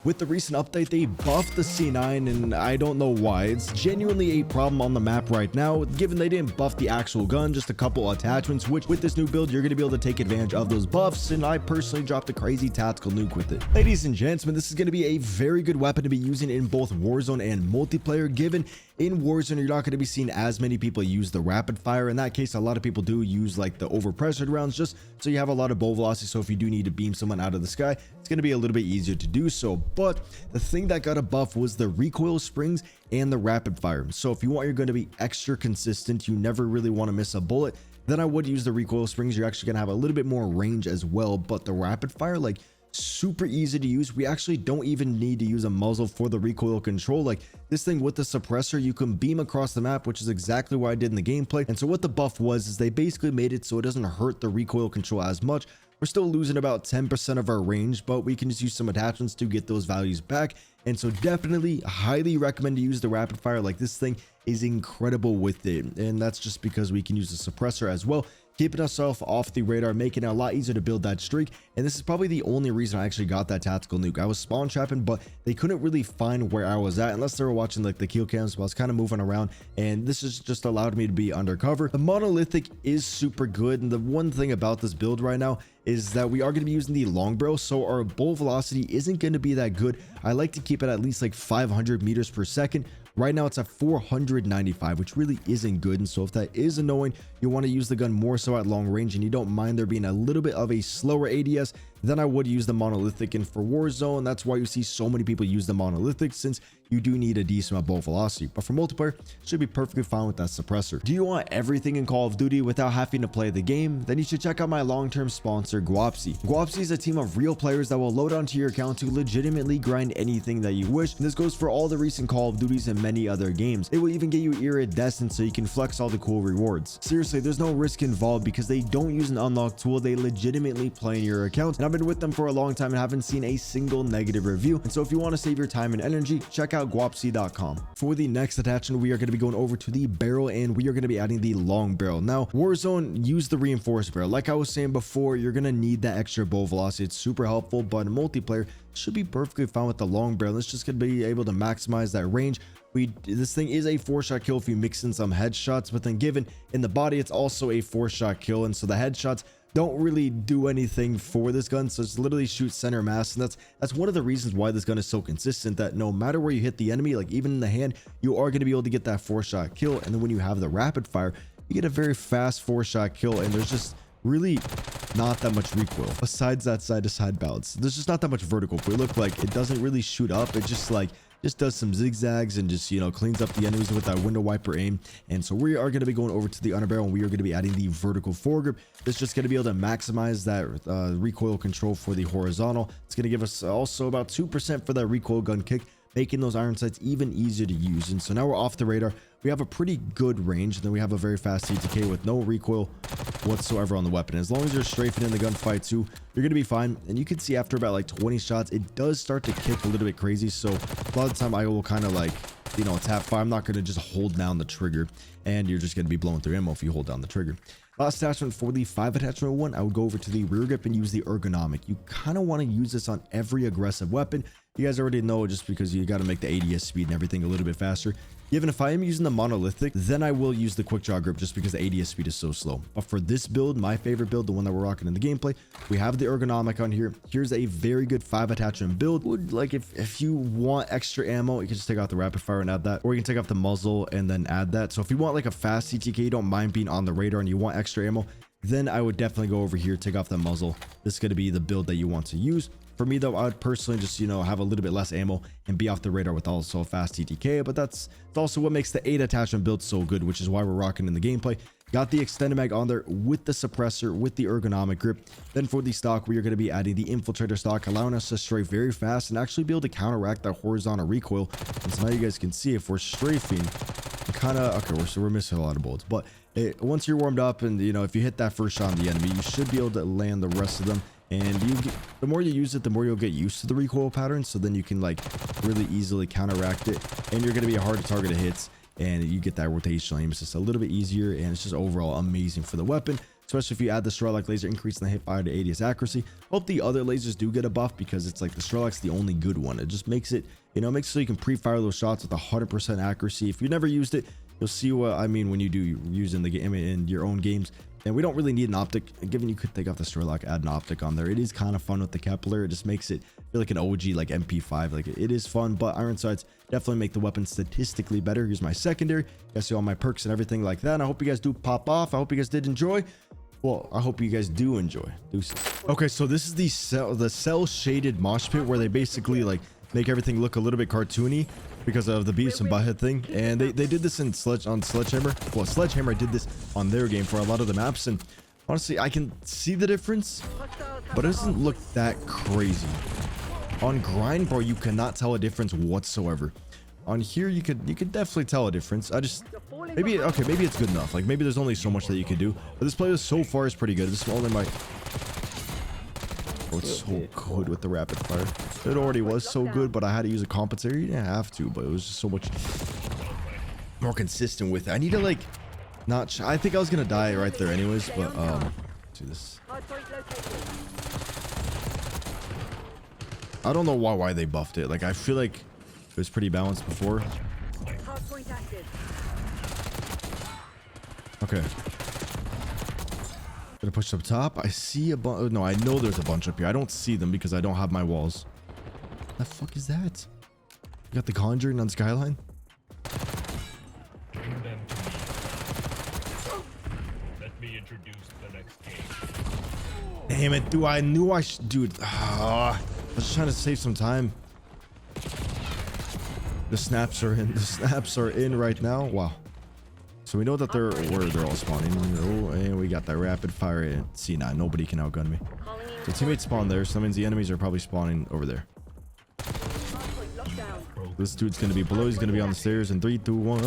With the recent update, they buffed the C9, and I don't know why. It's genuinely a problem on the map right now, given they didn't buff the actual gun, just a couple attachments, which with this new build, you're going to be able to take advantage of those buffs, and I personally dropped a crazy tactical nuke with it. Ladies and gentlemen, this is going to be a very good weapon to be using in both Warzone and multiplayer, given in Warzone, you're not going to be seeing as many people use the rapid fire. In that case, a lot of people do use like the overpressured rounds, just so you have a lot of bow velocity. So if you do need to beam someone out of the sky, it's going to be a little bit easier to do so. But the thing that got a buff was the recoil springs and the rapid fire. So if you want your gun to be extra consistent, you never really want to miss a bullet, then I would use the recoil springs. You're actually going to have a little bit more range as well. But the rapid fire, like, super easy to use. We actually don't even need to use a muzzle for the recoil control. Like, this thing with the suppressor, you can beam across the map, which is exactly what I did in the gameplay. And so what the buff was is they basically made it so it doesn't hurt the recoil control as much. We're still losing about 10% of our range, but we can just use some attachments to get those values back. And so definitely highly recommend to use the rapid fire. Like, this thing is incredible with it, and that's just because we can use the suppressor as well, keeping ourselves off the radar, making it a lot easier to build that streak. And this is probably the only reason I actually got that tactical nuke. I was spawn trapping, but they couldn't really find where I was at unless they were watching like the kill cams. So I was kind of moving around, and this has just allowed me to be undercover. The monolithic is super good, and the one thing about this build right now is that we are going to be using the long barrel, so our bow velocity isn't going to be that good. I like to keep it at least like 500 meters per second. Right now it's at 495, which really isn't good. And so if that is annoying, you want to use the gun more so at long range, and you don't mind there being a little bit of a slower ADS, then I would use the monolithic. And for Warzone, that's why you see so many people use the monolithic, since you do need a decent amount of bow velocity. But for multiplayer, should be perfectly fine with that suppressor. Do you want everything in Call of Duty without having to play the game? Then you should check out my long-term sponsor, Guapsi. Guapsi is a team of real players that will load onto your account to legitimately grind anything that you wish. And this goes for all the recent Call of Duties and many other games. They will even get you iridescent so you can flex all the cool rewards. Seriously, there's no risk involved because they don't use an unlock tool. They legitimately play in your account. And I've been with them for a long time and haven't seen a single negative review. And so if you want to save your time and energy, check out guapsi.com. For the next attachment, we are going to be going over to the barrel, and we are going to be adding the long barrel. Now, Warzone, use the reinforced barrel. Like I was saying before, you're going to need that extra bow velocity. It's super helpful, but in multiplayer, should be perfectly fine with the long barrel. It's just going to be able to maximize that range. This thing is a 4-shot kill if you mix in some headshots, but then given in the body, it's also a 4-shot kill. And so the headshots don't really do anything for this gun, so it's literally shoot center mass. And that's one of the reasons why this gun is so consistent, that no matter where you hit the enemy, like even in the hand, you are going to be able to get that 4-shot kill. And then when you have the rapid fire, you get a very fast 4-shot kill, and there's just really not that much recoil besides that side to side bounce. There's just not that much vertical. If we look, like, it doesn't really shoot up, it just does some zigzags and just, you know, cleans up the enemies with that window wiper aim. And so we are going to be going over to the underbarrel, and we are going to be adding the vertical foregrip. It's just going to be able to maximize that recoil control for the horizontal. It's going to give us also about 2% for that recoil gun kick, making those iron sights even easier to use. And so now we're off the radar. We have a pretty good range, and then we have a very fast CTK with no recoil whatsoever on the weapon. As long as you're strafing in the gunfight too, you're going to be fine. And you can see after about like 20 shots, it does start to kick a little bit crazy. So a lot of the time I will kind of like, you know, tap fire. I'm not going to just hold down the trigger, and you're just going to be blowing through ammo if you hold down the trigger. Last attachment for the 5 attachment one, I would go over to the rear grip and use the ergonomic. You kind of want to use this on every aggressive weapon. You guys already know, just because you got to make the ADS speed and everything a little bit faster. Even if I am using the monolithic, then I will use the quick draw grip just because the ADS speed is so slow. But for this build, my favorite build, the one that we're rocking in the gameplay, we have the ergonomic on here. Here's a very good 5 attachment build. Would, like, if you want extra ammo, you can just take out the rapid fire and add that, or you can take off the muzzle and then add that. So if you want like a fast CTK, you don't mind being on the radar, and you want extra ammo, then I would definitely go over here, take off the muzzle. This is going to be the build that you want to use. For me though, I would personally just, you know, have a little bit less ammo and be off the radar with also a fast TTK. But that's also what makes the 8 attachment build so good, which is why we're rocking in the gameplay. Got the extended mag on there with the suppressor, with the ergonomic grip. Then for the stock, we are going to be adding the infiltrator stock, allowing us to strafe very fast and actually be able to counteract that horizontal recoil. And so now you guys can see, if we're strafing, kind of, okay, we're missing a lot of bullets, but once you're warmed up, and you know, if you hit that first shot on the enemy, you should be able to land the rest of them. And the more you use it, the more you'll get used to the recoil pattern, so then you can like really easily counteract it, and you're going to be hard to target hits, and you get that rotational aim. It's just a little bit easier, and it's just overall amazing for the weapon. especially if you add the Strelak laser, increasing the hip fire to 80s accuracy. Hope the other lasers do get a buff, because it's like the Strelak's the only good one. It just makes it, you know, makes it so you can pre-fire those shots with 100% accuracy. If you never used it, you'll see what I mean when you do use in the game, in your own games. And we don't really need an optic, given you could take off the Strelak, add an optic on there. It is kind of fun with the Kepler. It just makes it feel like an OG, like MP5. Like, it is fun, but iron sights definitely make the weapon statistically better. Here's my secondary. You guys see all my perks and everything like that. And I hope you guys do pop off. I hope you guys did enjoy. Well, I hope you guys do enjoy. Okay, so this is the cell shaded mosh pit, where they basically like make everything look a little bit cartoony because of the Beavis and Butthead thing. And they did this in Sledgehammer. Well, Sledgehammer did this on their game for a lot of the maps, and honestly, I can see the difference, but it doesn't look that crazy. On grind, bro, you cannot tell a difference whatsoever. On here, you could definitely tell a difference. Maybe it's good enough. Like, maybe there's only so much that you can do, but this playlist so far is pretty good. This is only my... Oh, it's so good with the rapid fire. It already was so good, but I had to use a compensator. You didn't have to, but it was just so much more consistent with it. I need to like not. I think I was gonna die right there anyways, but let's do this. I don't know why they buffed it. Like, I feel like it was pretty balanced before. Okay. Gonna push up top. I see a bunch. No, I know there's a bunch up here. I don't see them because I don't have my walls. What the fuck is that? You got the Conjuring on Skyline? Bring them to me. Let me introduce the next game. Damn it, dude. I knew I should. Dude. I was just trying to save some time. The snaps are in. The snaps are in right now. Wow. So we know that they're all spawning. Oh, and we got that rapid fire in C9. Nobody can outgun me. So teammates spawn there, so that means the enemies are probably spawning over there. This dude's gonna be below. He's gonna be on the stairs in 3, 2, 1.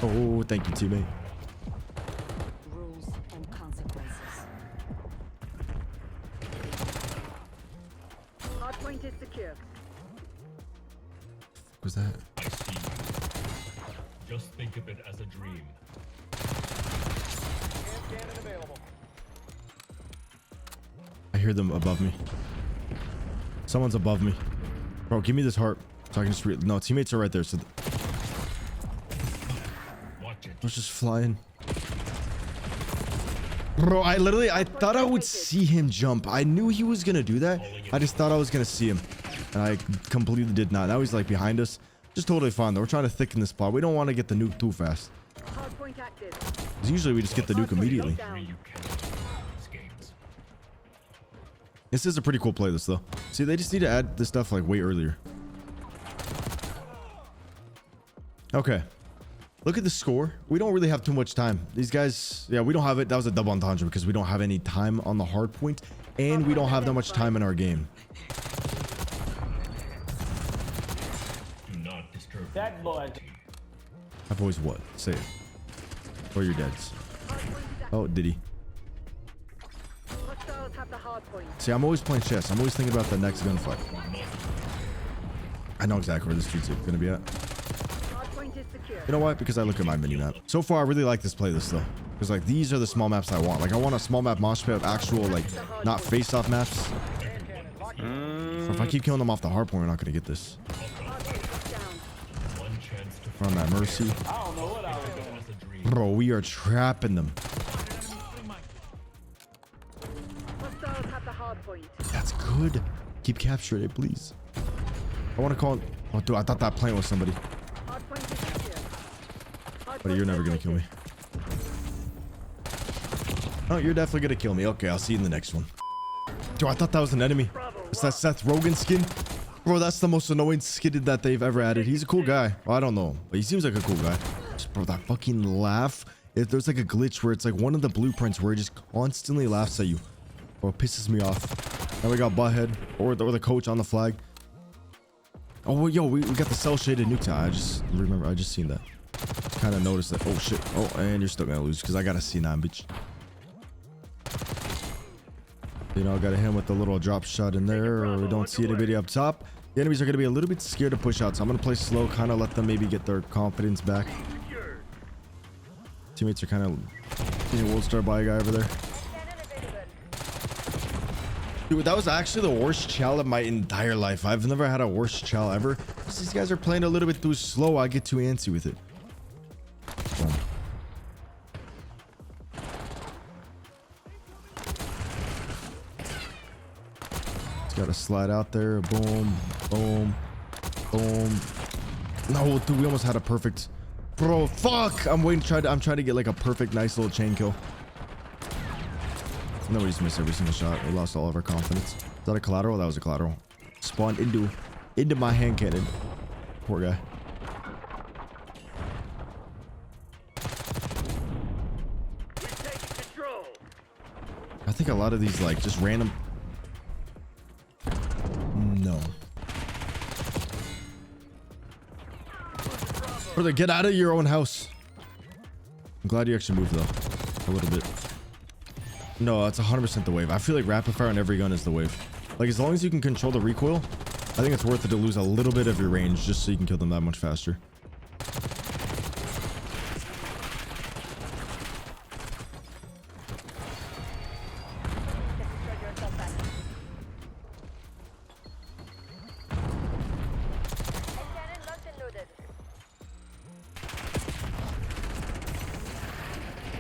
Oh, thank you, teammate. Rules and consequences. Hardpoint is secure. What was that? I see you. Just think of it as a dream. I hear them above me. Someone's above me. Bro, give me this heart so I can just no, teammates are right there. So Watch it. I was just flying. Bro, I thought I would see him jump. I knew he was gonna do that. I just thought I was gonna see him, and I completely did not. Now he's like behind us. Just totally fine though. We're trying to thicken the spot. We don't want to get the nuke too fast. Because usually we just get the nuke immediately. This is a pretty cool playlist though. See, they just need to add this stuff like way earlier. Okay. Look at the score. We don't really have too much time. These guys, yeah, we don't have it. That was a double entendre because we don't have any time on the hard point, and we don't have that much time in our game. That boy. That boy's what? Say it. Or you're dead. Oh, did he? See, I'm always playing chess. I'm always thinking about the next gunfight. I know exactly where this dude's gonna be at. You know why? Because I look at my mini map. So far, I really like this playlist though. Because like these are the small maps I want. Like I want a small map mosh pit of actual like not face-off maps. So if I keep killing them off the hard point, we're not gonna get this. We're on that mercy. Bro, we are trapping them. That's good. Keep capturing it, please. I want to call. Oh, dude, I thought that plane was somebody. But you're never gonna kill me. Oh, you're definitely gonna kill me. Okay, I'll see you in the next one. Dude, I thought that was an enemy. It's that Seth Rogen skin. Bro, that's the most annoying skin that they've ever added. He's a cool guy. Well, I don't know, but he seems like a cool guy. Bro, that fucking laugh. There's like a glitch where it's like one of the blueprints where it just constantly laughs at you. Bro, it pisses me off. Now we got Butthead or the coach on the flag. Oh, yo, we got the cell shaded nuke time. I just remember, I just seen that. Kind of noticed that. Oh shit. Oh, and you're still gonna lose because I got a C9, bitch. You know, I gotta hit him with the little drop shot in there, or we don't see anybody up top. The enemies are gonna be a little bit scared to push out, so I'm gonna play slow, kind of let them maybe get their confidence back. Teammates are kind of There's a World Star buy guy over there. Dude, that was actually the worst chow of my entire life. I've never had a worse chow ever. These guys are playing a little bit too slow. I get too antsy with it. Boom. It's got to slide out there. Boom, boom, boom. No, dude, we almost had a perfect. Bro, fuck! I'm trying to get like a perfect, nice little chain kill. No, we just missed every single shot. We lost all of our confidence. Is that a collateral? That was a collateral. Spawned into my hand cannon. Poor guy. I think a lot of these like just random. No. Brother, get out of your own house. I'm glad you actually moved though. A little bit. No, that's 100% the wave. I feel like rapid fire on every gun is the wave. Like, as long as you can control the recoil, I think it's worth it to lose a little bit of your range just so you can kill them that much faster.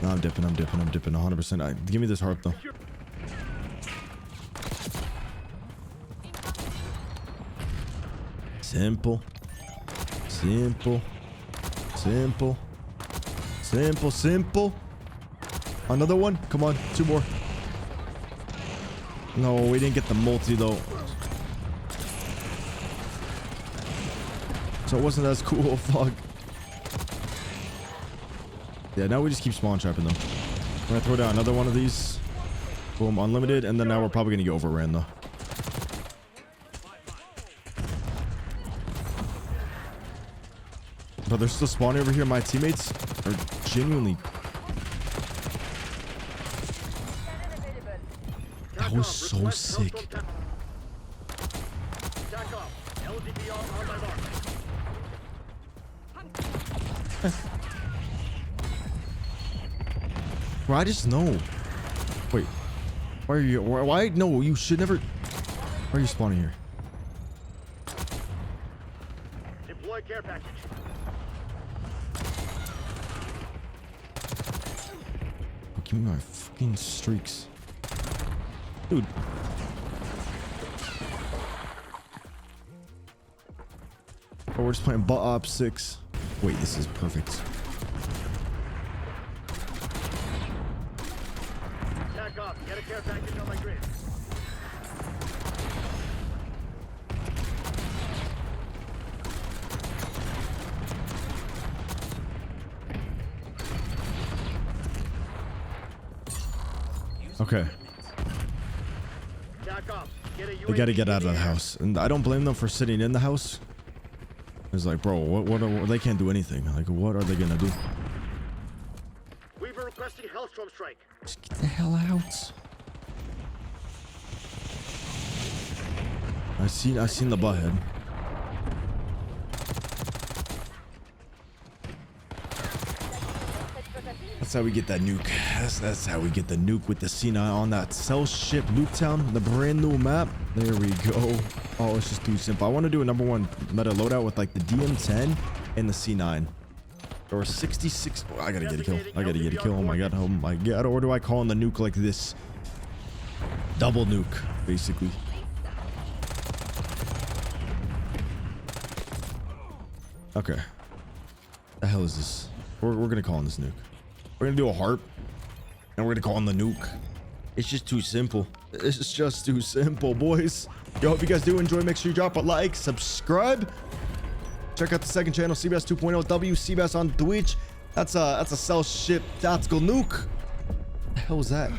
No, I'm dipping 100%. Give me this harp though. Simple. Another one. Come on, 2 more. No, we didn't get the multi though. So it wasn't as cool. Fuck. Yeah, now we just keep spawn trapping them. We're gonna throw down another one of these. Boom, unlimited, and then now we're probably gonna get overran though. But they're still spawning over here. My teammates are genuinely. That was so sick. Bro, I just know. Wait. Why are you? Why? No, you should never. Why are you spawning here? Deploy care package. Oh, give me my fucking streaks. Dude. Oh, we're just playing BO6. Wait, this is perfect. Get a care package on my grid. Okay. They gotta get out of the house, and I don't blame them for sitting in the house. It's like, bro, what they can't do anything. Like, what are they gonna do? Weaver requesting Hellstorm strike. Just get the hell out. I seen the butthead. That's how we get that nuke. That's how we get the nuke with the C9 on that cell ship Nuketown, the brand new map. There we go. Oh, it's just too simple. I want to do a #1 meta loadout with like the DM10 and the C9. Or 66. Oh, I gotta get a kill. Oh my god. Oh my god. Or do I call in the nuke like this? Double nuke, basically. Okay. The hell is this? We're gonna call in this nuke. We're gonna do a harp, and we're gonna call in the nuke. It's just too simple. It's just too simple, boys. Yo, if you guys do enjoy, make sure you drop a like, subscribe. Check out the second channel, CBS 2.0 WCBS on Twitch. That's a cell ship tactical nuke. What the hell was that?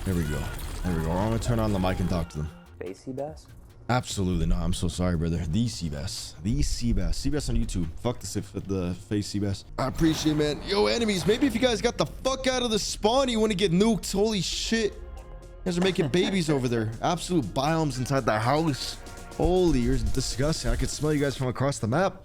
There we go. I'm gonna turn on the mic and talk to them. Face Seabass? Absolutely not. I'm so sorry, brother. The Seabass. Seabass on YouTube. Fuck the face Seabass. I appreciate it, man. Yo, enemies, maybe if you guys got the fuck out of the spawn, you want to get nuked. Holy shit. You guys are making babies over there. Absolute biomes inside the house. Holy, you're disgusting. I can smell you guys from across the map.